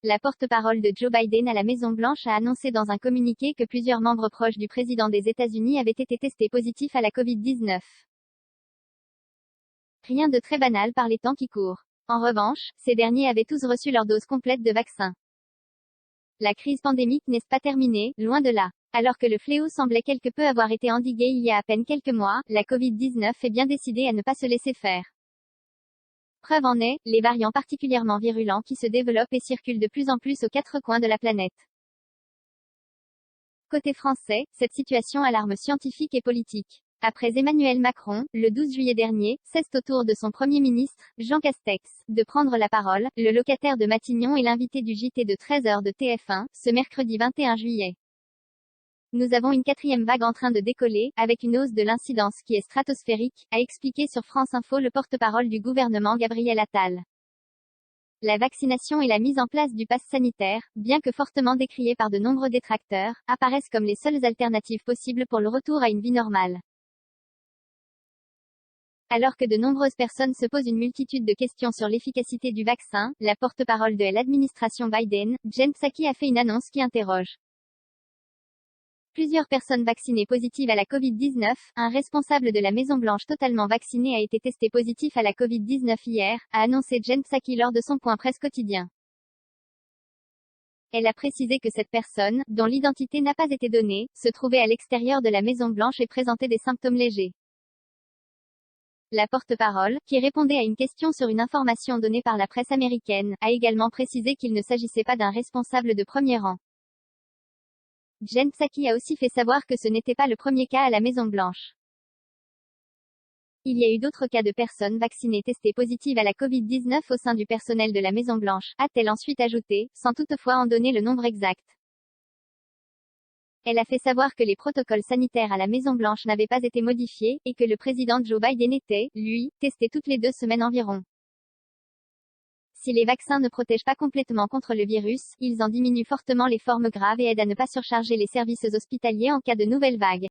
La porte-parole de Joe Biden à la Maison-Blanche a annoncé dans un communiqué que plusieurs membres proches du président des États-Unis avaient été testés positifs à la Covid-19. Rien de très banal par les temps qui courent. En revanche, ces derniers avaient tous reçu leur dose complète de vaccin. La crise pandémique n'est pas terminée, loin de là. Alors que le fléau semblait quelque peu avoir été endigué il y a à peine quelques mois, la Covid-19 est bien décidée à ne pas se laisser faire. Preuve en est, les variants particulièrement virulents qui se développent et circulent de plus en plus aux quatre coins de la planète. Côté français, cette situation alarme scientifiques et politiques. Après Emmanuel Macron, le 12 juillet dernier, c'est au tour de son Premier ministre, Jean Castex, de prendre la parole, le locataire de Matignon et l'invité du JT de 13h de TF1, ce mercredi 21 juillet. Nous avons une quatrième vague en train de décoller, avec une hausse de l'incidence qui est stratosphérique, a expliqué sur France Info le porte-parole du gouvernement Gabriel Attal. La vaccination et la mise en place du pass sanitaire, bien que fortement décriées par de nombreux détracteurs, apparaissent comme les seules alternatives possibles pour le retour à une vie normale. Alors que de nombreuses personnes se posent une multitude de questions sur l'efficacité du vaccin, la porte-parole de l'administration Biden, Jen Psaki a fait une annonce qui interroge. Plusieurs personnes vaccinées positives à la Covid-19, un responsable de la Maison-Blanche totalement vacciné a été testé positif à la Covid-19 hier, a annoncé Jen Psaki lors de son point presse quotidien. Elle a précisé que cette personne, dont l'identité n'a pas été donnée, se trouvait à l'extérieur de la Maison-Blanche et présentait des symptômes légers. La porte-parole, qui répondait à une question sur une information donnée par la presse américaine, a également précisé qu'il ne s'agissait pas d'un responsable de premier rang. Jen Psaki a aussi fait savoir que ce n'était pas le premier cas à la Maison-Blanche. Il y a eu d'autres cas de personnes vaccinées testées positives à la Covid-19 au sein du personnel de la Maison-Blanche, a-t-elle ensuite ajouté, sans toutefois en donner le nombre exact. Elle a fait savoir que les protocoles sanitaires à la Maison-Blanche n'avaient pas été modifiés, et que le président Joe Biden était, lui, testé toutes les 2 semaines environ. Si les vaccins ne protègent pas complètement contre le virus, ils en diminuent fortement les formes graves et aident à ne pas surcharger les services hospitaliers en cas de nouvelle vague.